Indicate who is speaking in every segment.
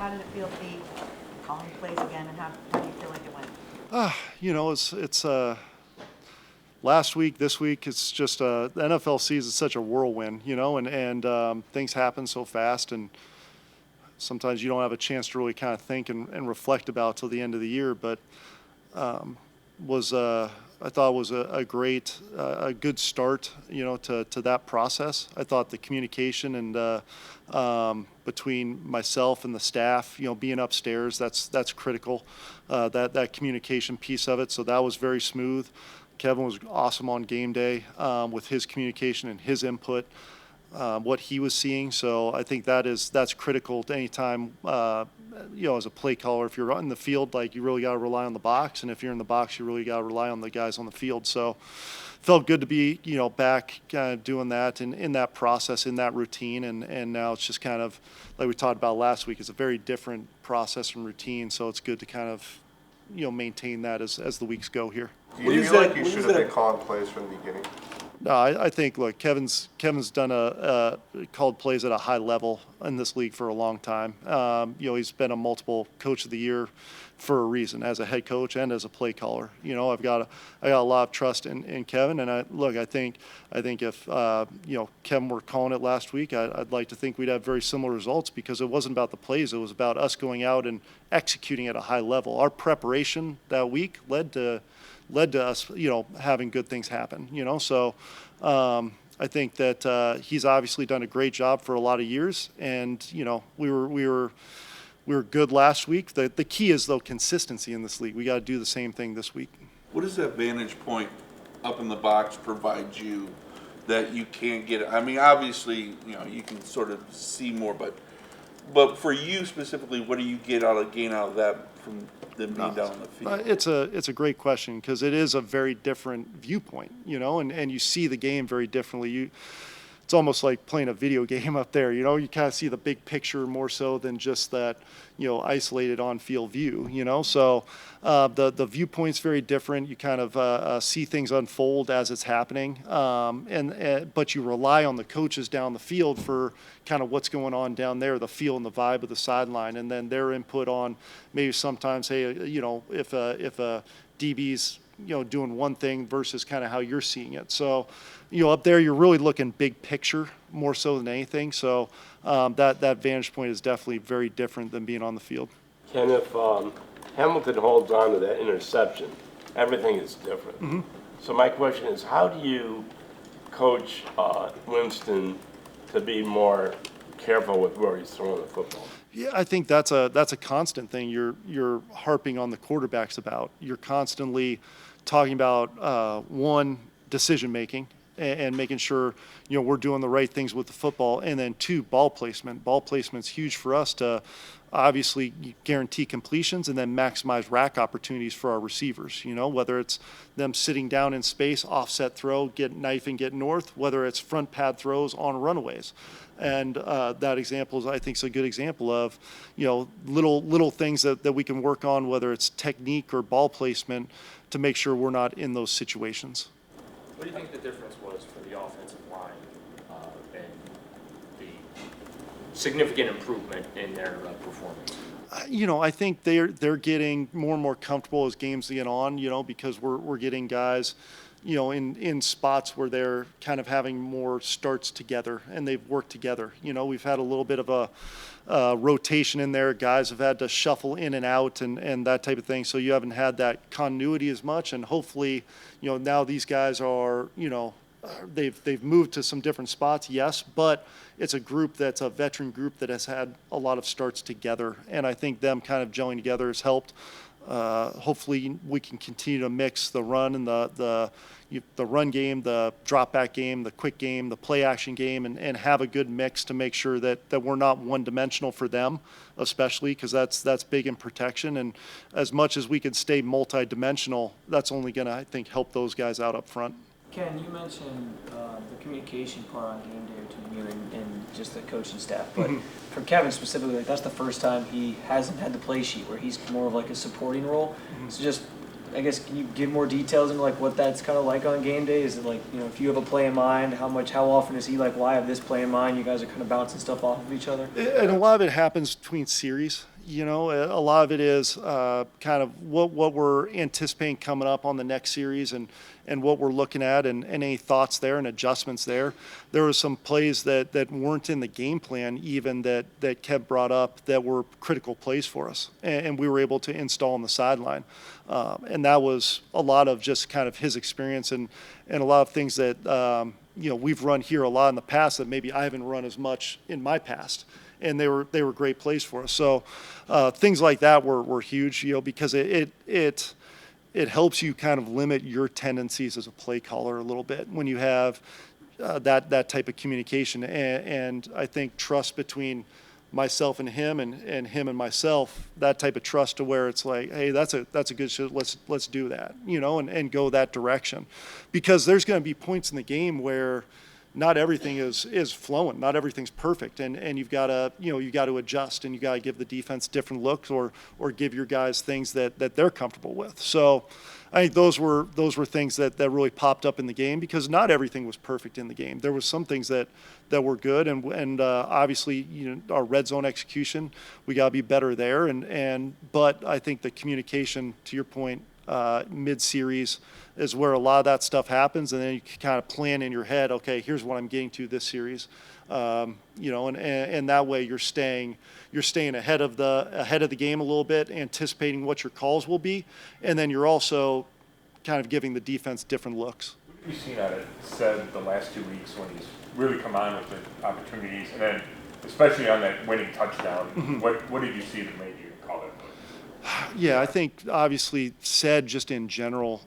Speaker 1: how did it feel to be calling plays again, and how do you feel like it went?
Speaker 2: It's last week, this week, it's just the NFL season is such a whirlwind, and things happen so fast, and sometimes you don't have a chance to really kind of think and reflect about till the end of the year. But was I thought was a great, a good start, to that process. I thought the communication and between myself and the staff, being upstairs, that's critical. That communication piece of it. So that was very smooth. Kevin was awesome on game day with his communication and his input. What he was seeing. So I think that's critical to any time, as a play caller. If you're in the field, like, you really got to rely on the box, and if you're in the box, you really got to rely on the guys on the field. So felt good to be, back kind of doing that and in that process, in that routine, and now it's just kind of like we talked about last week. It's a very different process and routine, so it's good to kind of, maintain that as the weeks go here.
Speaker 3: Do you feel like you should have been calling plays from the beginning?
Speaker 2: No, I think, look, Kevin's done called plays at a high level in this league for a long time. He's been a multiple coach of the year for a reason, as a head coach and as a play caller. I got a lot of trust in Kevin, and I think if Kevin were calling it last week, I'd like to think we'd have very similar results, because it wasn't about the plays, it was about us going out and executing at a high level. Our preparation that week led to us, having good things happen, So I think that he's obviously done a great job for a lot of years, and we were good last week. The key is, though, consistency in this league. We got to do the same thing this week.
Speaker 4: What does that vantage point up in the box provide you that you can't get? I mean, obviously, you can sort of see more, but for you specifically, what do you gain out of that from them being down on the field?
Speaker 2: It's a great question, because it is a very different viewpoint, and you see the game very differently. It's almost like playing a video game up there, you kind of see the big picture more so than just that, isolated on-field view, So the viewpoint's very different. You kind of see things unfold as it's happening, but you rely on the coaches down the field for kind of what's going on down there, the feel and the vibe of the sideline, and then their input on maybe sometimes, hey, if a DB's doing one thing versus kind of how you're seeing it. So, up there, you're really looking big picture more so than anything. So that vantage point is definitely very different than being on the field.
Speaker 5: Ken, if Hamilton holds on to that interception, everything is different.
Speaker 2: Mm-hmm.
Speaker 5: So my question is, how do you coach Winston to be more careful with where he's throwing the football?
Speaker 2: Yeah, I think that's a constant thing you're harping on the quarterbacks about. You're constantly talking about one, decision making and making sure we're doing the right things with the football, and then two, ball placement. Ball placement's huge for us to obviously guarantee completions and then maximize rack opportunities for our receivers. Whether it's them sitting down in space, offset throw, get knife and get north, whether it's front pad throws on runaways. And that example is, I think, is a good example of, little things that we can work on, whether it's technique or ball placement, to make sure we're not in those situations.
Speaker 6: What do you think the difference was for the offensive line and the significant improvement in their performance?
Speaker 2: I think they're getting more and more comfortable as games get on, because we're getting guys, in spots where they're kind of having more starts together and they've worked together. We've had a little bit of a rotation in there. Guys have had to shuffle in and out and that type of thing. So you haven't had that continuity as much. And hopefully, now these guys are, they've moved to some different spots, yes, but it's a group that's a veteran group that has had a lot of starts together. And I think them kind of gelling together has helped. Hopefully we can continue to mix the run and the run game, the drop back game, the quick game, the play action game, and have a good mix to make sure that we're not one dimensional for them, especially because that's big in protection. And as much as we can stay multi-dimensional, that's only going to, I think, help those guys out up front.
Speaker 7: Ken, you mentioned the communication part on game day between you and just the coaching staff, but for Kevin specifically, that's the first time he hasn't had the play sheet where he's more of like a supporting role. So just, I guess, can you give more details into like what that's kind of like on game day? Is it like, if you have a play in mind, how often is he like, well, I have this play in mind, you guys are kind of bouncing stuff off of each other?
Speaker 2: And a lot of it happens between series, You know, a lot of it is kind of what we're anticipating coming up on the next series and what we're looking at and any thoughts there and adjustments there. There were some plays that weren't in the game plan even that Kev brought up that were critical plays for us, and we were able to install on the sideline. And that was a lot of just kind of his experience and a lot of things that, you know, we've run here a lot in the past that maybe I haven't run as much in my past. And they were great plays for us. So things like that were huge, you know, because it helps you kind of limit your tendencies as a play caller a little bit when you have that type of communication. And I think trust between myself and him and myself, that type of trust to where it's like, hey, that's a good shit. Let's do that, you know, and go that direction, because there's going to be points in the game where not everything is flowing, not everything's perfect, and you've got to adjust, and you got to give the defense different looks or give your guys things that they're comfortable with. So I think those were things that really popped up in the game, because not everything was perfect in the game. There was some things that were good, and obviously, you know, our red zone execution, we got to be better there, but I think the communication, to your point, mid-series is where a lot of that stuff happens, and then you can kind of plan in your head, okay, here's what I'm getting to this series, you know, and that way you're staying ahead of the game a little bit, anticipating what your calls will be, and then you're also kind of giving the defense different looks.
Speaker 8: What have you seen out of Seb the last 2 weeks when he's really come on with the opportunities, and then especially on that winning touchdown?
Speaker 2: Mm-hmm.
Speaker 8: What did you see that made you call it?
Speaker 2: Yeah, I think obviously said just in general,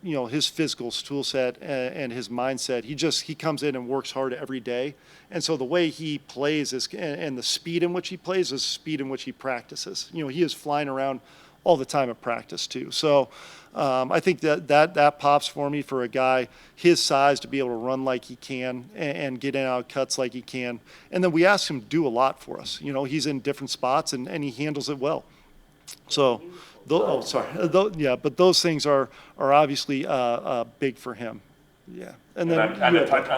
Speaker 2: you know, his physical tool set and his mindset, he comes in and works hard every day. And so the way he plays is, and the speed in which he plays is the speed in which he practices. You know, he is flying around all the time at practice too. So I think that pops for me for a guy his size to be able to run like he can and get in and out cuts like he can. And then we ask him to do a lot for us. You know, he's in different spots and he handles it well. So, but those things are obviously big for him. Yeah, and then
Speaker 8: on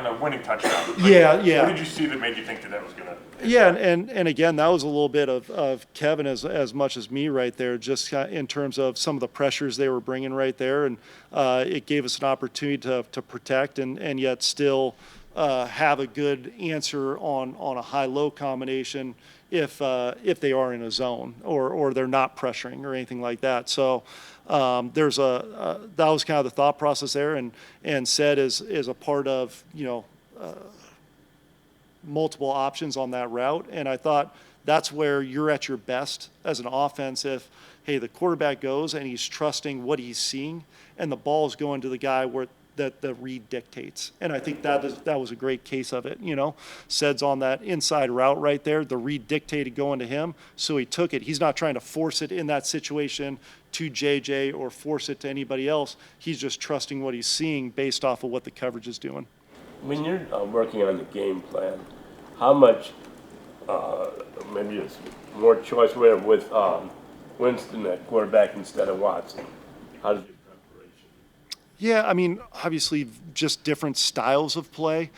Speaker 8: the winning touchdown.
Speaker 2: Yeah.
Speaker 8: What did you see that made you think that was gonna?
Speaker 2: Yeah, and again, that was a little bit of Kevin as much as me right there, just in terms of some of the pressures they were bringing right there, and it gave us an opportunity to protect and yet still have a good answer on a high-low combination if they are in a zone or they're not pressuring or anything like that. So there's that was kind of the thought process there, and said is a part of, you know, multiple options on that route. And I thought that's where you're at your best as an offense if, hey, the quarterback goes and he's trusting what he's seeing and the ball's going to the guy where that the read dictates. And I think that was a great case of it, you know. Said's on that inside route right there. The read dictated going to him, so he took it. He's not trying to force it in that situation to JJ or force it to anybody else. He's just trusting what he's seeing based off of what the coverage is doing.
Speaker 5: When you're working on the game plan, how much, maybe it's more choice with Winston at quarterback instead of Watson? How does your preparation?
Speaker 2: Yeah, I mean, obviously, just different styles of play.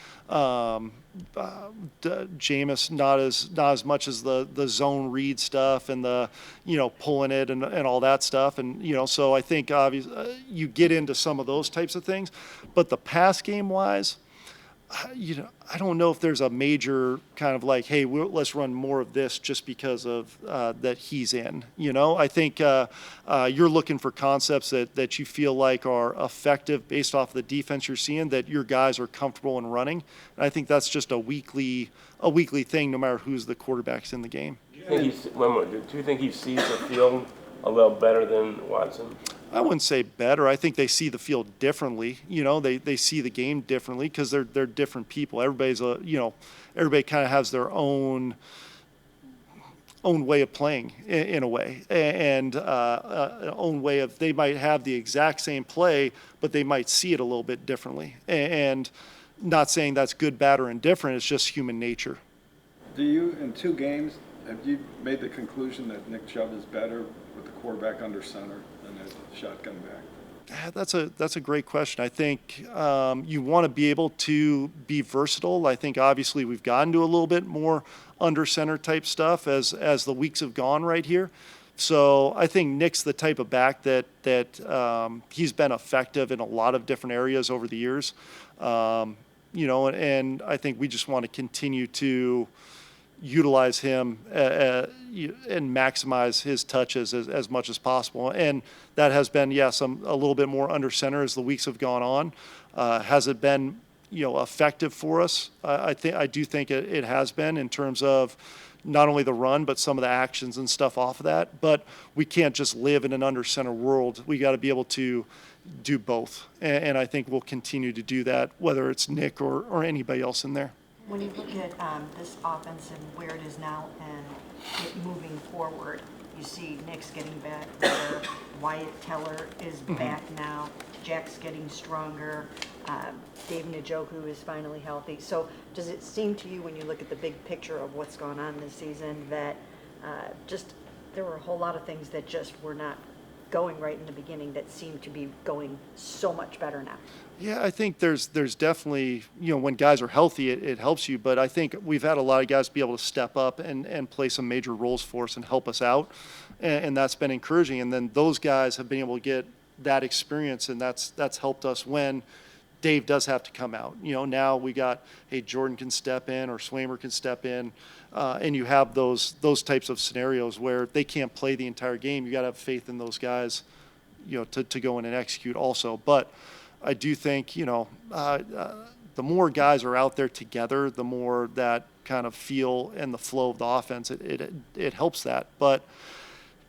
Speaker 2: Jameis not as much as the zone read stuff and the, you know, pulling it and all that stuff, and you know, so I think obviously you get into some of those types of things, but the pass game wise, you know, I don't know if there's a major kind of like, hey, let's run more of this just because of that he's in. You know, I think you're looking for concepts that you feel like are effective based off the defense you're seeing, that your guys are comfortable in running. And I think that's just a weekly thing, no matter who's the quarterbacks in the game.
Speaker 5: Do you think he sees the field a little better than Watson?
Speaker 2: I wouldn't say better. I think they see the field differently. You know, they see the game differently because they're different people. Everybody kind of has their own way of playing in a way, and an own way of, they might have the exact same play, but they might see it a little bit differently. And not saying that's good, bad, or indifferent. It's just human nature.
Speaker 9: Do you, in 2 games, have you made the conclusion that Nick Chubb is better with the quarterback under center than as a shotgun back?
Speaker 2: That's a great question. I think you want to be able to be versatile. I think obviously we've gotten to a little bit more under center type stuff as the weeks have gone right here. So I think Nick's the type of back that he's been effective in a lot of different areas over the years. And I think we just want to continue to utilize him and maximize his touches as much as possible. And that has been, yes, a little bit more under center as the weeks have gone on. Has it been, effective for us? I do think it has been in terms of not only the run, but some of the actions and stuff off of that. But we can't just live in an under center world. We got to be able to do both. And I think we'll continue to do that, whether it's Nick or anybody else in there.
Speaker 1: When you look at this offense and where it is now and it moving forward, you see Nick's getting better, Wyatt Teller is back now, Jack's getting stronger, Dave Njoku is finally healthy. So does it seem to you when you look at the big picture of what's gone on this season that just there were a whole lot of things that just were not going right in the beginning that seem to be going so much better now?
Speaker 2: Yeah, I think there's definitely, when guys are healthy, it helps you. But I think we've had a lot of guys be able to step up and play some major roles for us and help us out. And that's been encouraging. And then those guys have been able to get that experience, and that's helped us when Dave does have to come out. Now we got, hey, Jordan can step in or Swamer can step in. And you have those types of scenarios where they can't play the entire game. You got to have faith in those guys, to go in and execute also. But I do think, the more guys are out there together, the more that kind of feel and the flow of the offense, it helps that. But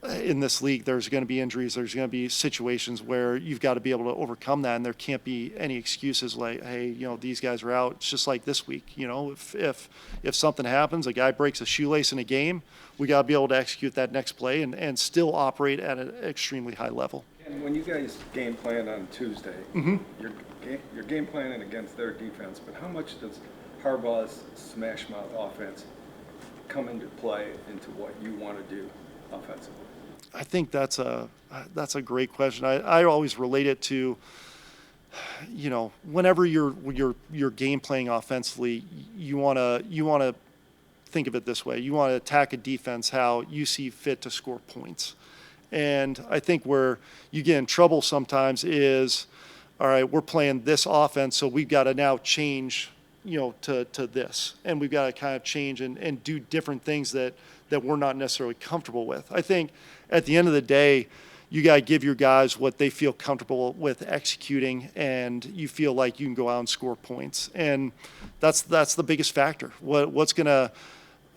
Speaker 2: in this league, there's going to be injuries. There's going to be situations where you've got to be able to overcome that, and there can't be any excuses like, hey, these guys are out. It's just like this week. If something happens, a guy breaks a shoelace in a game, we got to be able to execute that next play and still operate at an extremely high level.
Speaker 9: And when you guys game plan on Tuesday, you're game planning against their defense, but how much does Harbaugh's smash mouth offense come into play into what you want to do offensively?
Speaker 2: I think that's a great question. I always relate it to, whenever you're game playing offensively, you want to think of it this way. You want to attack a defense how you see fit to score points. And I think where you get in trouble sometimes is, all right, we're playing this offense, so we've got to now change, to this. And we've got to kind of change and do different things that we're not necessarily comfortable with. I think at the end of the day, you got to give your guys what they feel comfortable with executing, and you feel like you can go out and score points. And that's the biggest factor. What's going to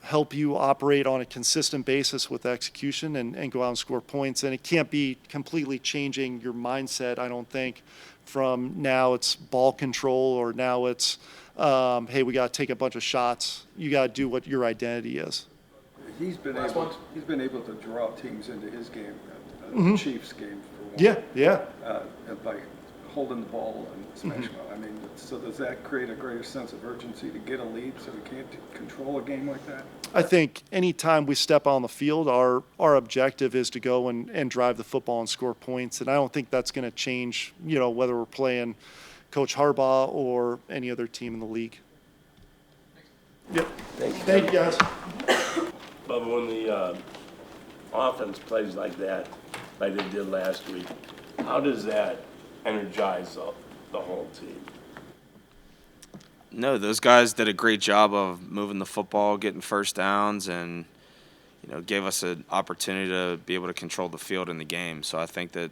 Speaker 2: help you operate on a consistent basis with execution and go out and score points. And it can't be completely changing your mindset, I don't think, from now it's ball control or now it's, hey, we got to take a bunch of shots. You got to do what your identity is.
Speaker 9: He's been able to draw teams into his game, the Chiefs game for one.
Speaker 2: Yeah.
Speaker 9: By holding the ball and smashing it. I mean, so does that create a greater sense of urgency to get a lead so we can't control a game like that?
Speaker 2: I think anytime we step on the field, our objective is to go and drive the football and score points. And I don't think that's going to change, whether we're playing Coach Harbaugh or any other team in the league. Yep. Thank you, guys.
Speaker 5: But when the offense plays like that, like they did last week, how does that energize the whole team?
Speaker 10: No, those guys did a great job of moving the football, getting first downs, and gave us an opportunity to be able to control the field in the game. So I think that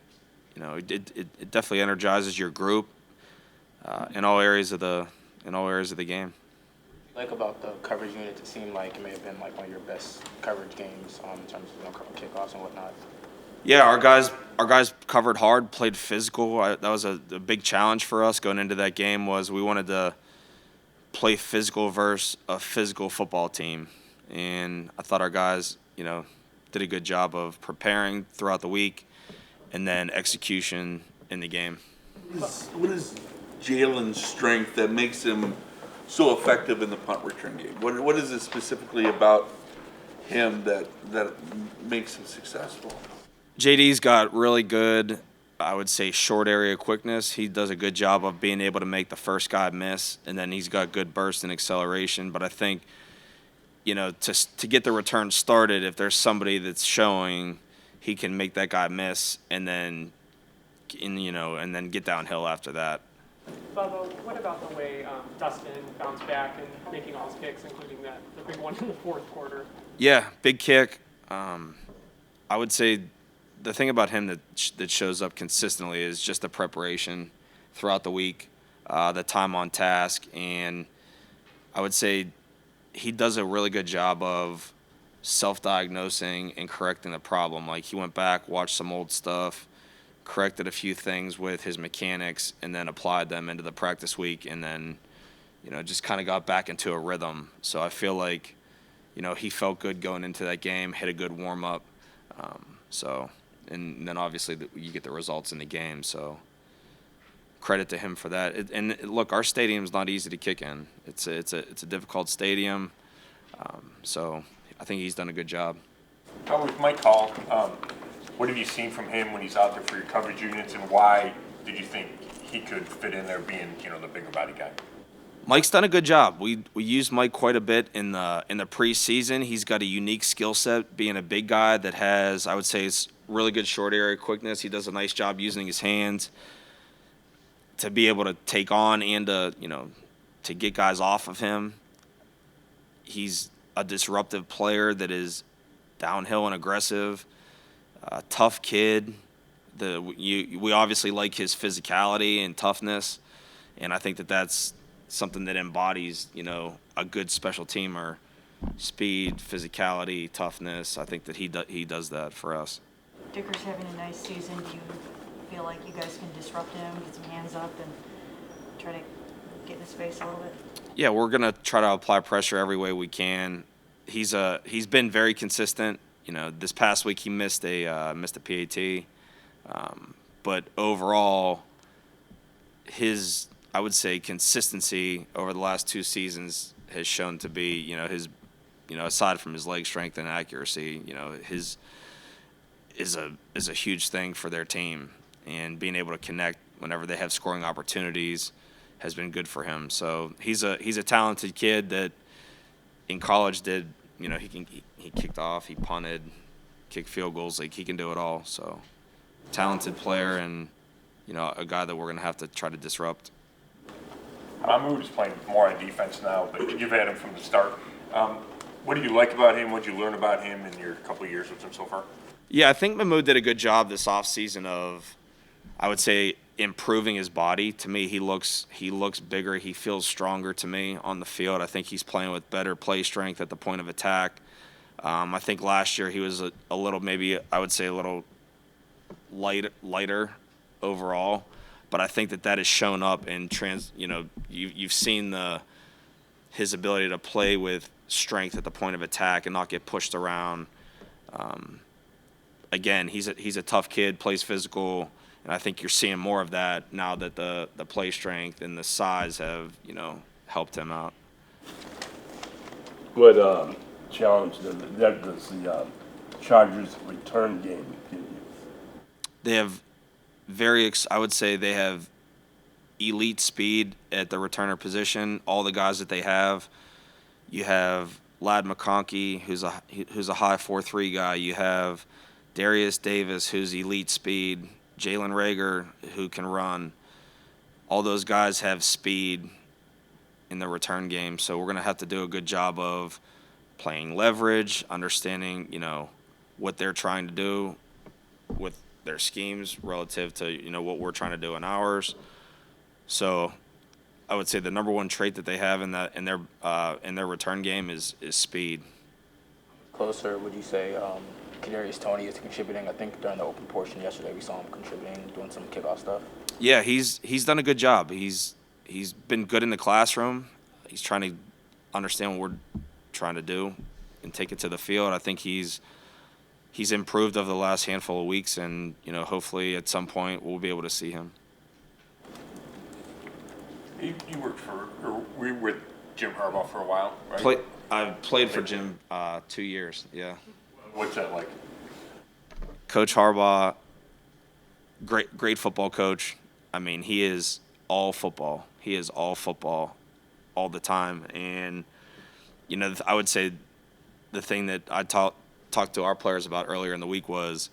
Speaker 10: it definitely energizes your group in all areas of the game.
Speaker 11: Like about the coverage unit, it seemed like it may have been like one of your best coverage games in terms of kickoffs and whatnot.
Speaker 10: Yeah, our guys covered hard, played physical. That was a big challenge for us going into that game. Was we wanted to play physical versus a physical football team, and I thought our guys, did a good job of preparing throughout the week, and then execution in the game.
Speaker 4: What is Jalen's strength that makes him so effective in the punt return game? What is it specifically about him that makes him successful?
Speaker 10: JD's got really good I would say, short area quickness. He does a good job of being able to make the first guy miss, and then he's got good burst and acceleration. But I think, to get the return started, if there's somebody that's showing he can make that guy miss and then get downhill after that.
Speaker 12: Bubba, what about the way Dustin bounced back and making all his kicks, including the big one in the fourth quarter?
Speaker 10: Yeah, big kick. I would say the thing about him that shows up consistently is just the preparation throughout the week, the time on task, and I would say he does a really good job of self-diagnosing and correcting the problem. Like, he went back, watched some old stuff, corrected a few things with his mechanics, and then applied them into the practice week, and then, just kind of got back into a rhythm. So I feel like, he felt good going into that game, hit a good warm-up. And then obviously you get the results in the game. So credit to him for that. Look, our stadium's not easy to kick in. It's a difficult stadium. So I think he's done a good job.
Speaker 8: With Mike Hall, what have you seen from him when he's out there for your coverage units, and why did you think he could fit in there being, the bigger body guy?
Speaker 10: Mike's done a good job. We used Mike quite a bit in the preseason. He's got a unique skill set, being a big guy that has, I would say, is really good short area quickness. He does a nice job using his hands to be able to take on and to get guys off of him. He's a disruptive player that is downhill and aggressive, tough kid. We obviously like his physicality and toughness, and I think that's something that embodies, a good special teamer. Speed, physicality, toughness. I think that he does that for us.
Speaker 1: Dicker's having a nice season. Do you feel like you guys can disrupt him, get some hands up, and try to get in his face a little bit?
Speaker 10: Yeah, we're gonna try to apply pressure every way we can. He's been very consistent. This past week he missed a PAT, but overall, his, I would say, consistency over the last 2 seasons has shown to be, his, aside from his leg strength and accuracy, his is a huge thing for their team, and being able to connect whenever they have scoring opportunities has been good for him. So he's a talented kid that in college did, he kicked off, he punted, kicked field goals, like he can do it all. So talented player, and a guy that we're going to have to try to disrupt.
Speaker 8: Mahmoud is playing more on defense now, but you've had him from the start. What do you like about him? What did you learn about him in your couple of years with him so far?
Speaker 10: Yeah, I think Mahmoud did a good job this offseason of, I would say, improving his body. To me, he looks bigger. He feels stronger to me on the field. I think he's playing with better play strength at the point of attack. I think last year he was a little, maybe I would say a little lighter overall. But I think that has shown up in you've seen his ability to play with strength at the point of attack and not get pushed around. Again, he's a tough kid, plays physical, and I think you're seeing more of that now that the play strength and the size have helped him out.
Speaker 5: What challenge does the Chargers return game give you?
Speaker 10: They have I would say they have elite speed at the returner position. All the guys that they have, you have Ladd McConkey, who's a high 4.3 guy. You have Darius Davis, who's elite speed. Jalen Reagor, who can run. All those guys have speed in the return game, so we're going to have to do a good job of playing leverage, understanding, what they're trying to do with their schemes relative to, what we're trying to do in ours. So I would say the number one trait that they have in their return game is speed.
Speaker 11: Closer, would you say Kadarius Toney is contributing? I think during the open portion yesterday we saw him contributing, doing some kickoff stuff.
Speaker 10: Yeah, he's done a good job. He's been good in the classroom. He's trying to understand what we're trying to do and take it to the field. I think he's improved over the last handful of weeks, and hopefully at some point we'll be able to see him.
Speaker 8: You were with Jim Harbaugh for a while, right?
Speaker 10: I've played for Jim 2 years. Yeah.
Speaker 8: What's that like?
Speaker 10: Coach Harbaugh, great football coach. I mean, he is all football. He is all football all the time. And, you know, I would say the thing that I talked to our players about earlier in the week was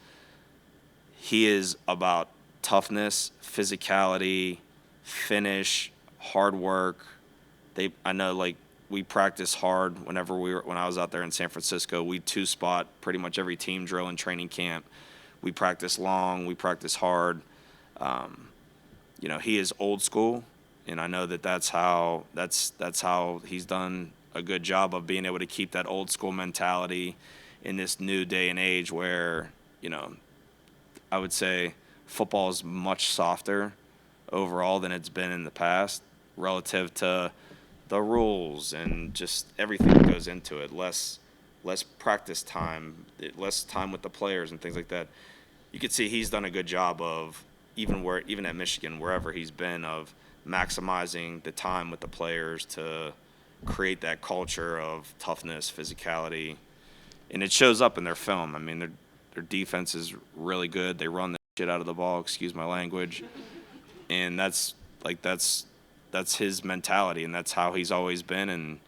Speaker 10: he is about toughness, physicality, finish, hard work. I know, like, we practice hard when I was out there in San Francisco. We two-spot pretty much every team drill and training camp. We practice long, we practice hard. You know, he is old school, and I know that's how he's done a good job of being able to keep that old school mentality in this new day and age where, you know, I would say football is much softer overall than it's been in the past relative to the rules and just everything that goes into it. Less practice time, less time with the players and things like that. You could see he's done a good job of, even at Michigan, wherever he's been, of maximizing the time with the players to create that culture of toughness, physicality, and it shows up in their film. I mean, their defense is really good. They run the shit out of the ball, excuse my language, and that's his mentality, and that's how he's always been, and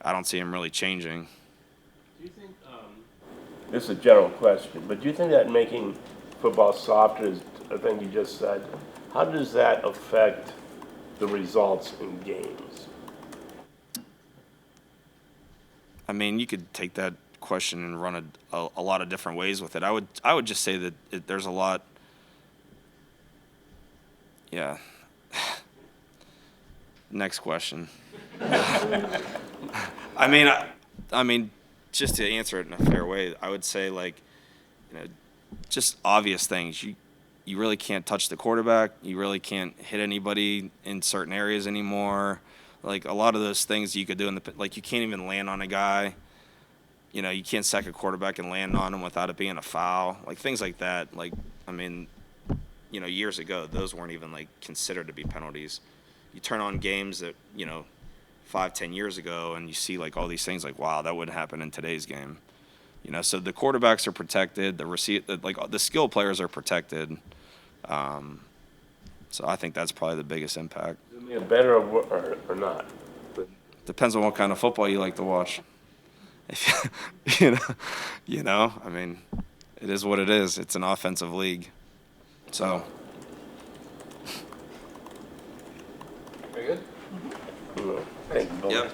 Speaker 10: I don't see him really changing.
Speaker 5: Do you think, this is a general question, but do you think that making football softer is a thing you just said? How does that affect the results in games?
Speaker 10: I mean, you could take that question and run a lot of different ways with it. I would just say that there's a lot. Yeah. Next question. I mean, just to answer it in a fair way, I would say, like, you know, just obvious things. You really can't touch the quarterback. You really can't hit anybody in certain areas anymore. Like, a lot of those things you could do like, you can't even land on a guy. You know, you can't sack a quarterback and land on him without it being a foul. Like, things like that. Like, I mean, you know, years ago, those weren't even, like, considered to be penalties. You turn on games that, you know, 5-10 years ago, and you see, like, all these things like, wow, that wouldn't happen in today's game. You know, so the quarterbacks are protected. The skill players are protected. So I think that's probably the biggest impact.
Speaker 5: Is it make it better or not?
Speaker 10: Depends on what kind of football you like to watch. You know, I mean, it is what it is. It's an offensive league. So.
Speaker 8: Very good.
Speaker 5: Thank you.
Speaker 10: Yep.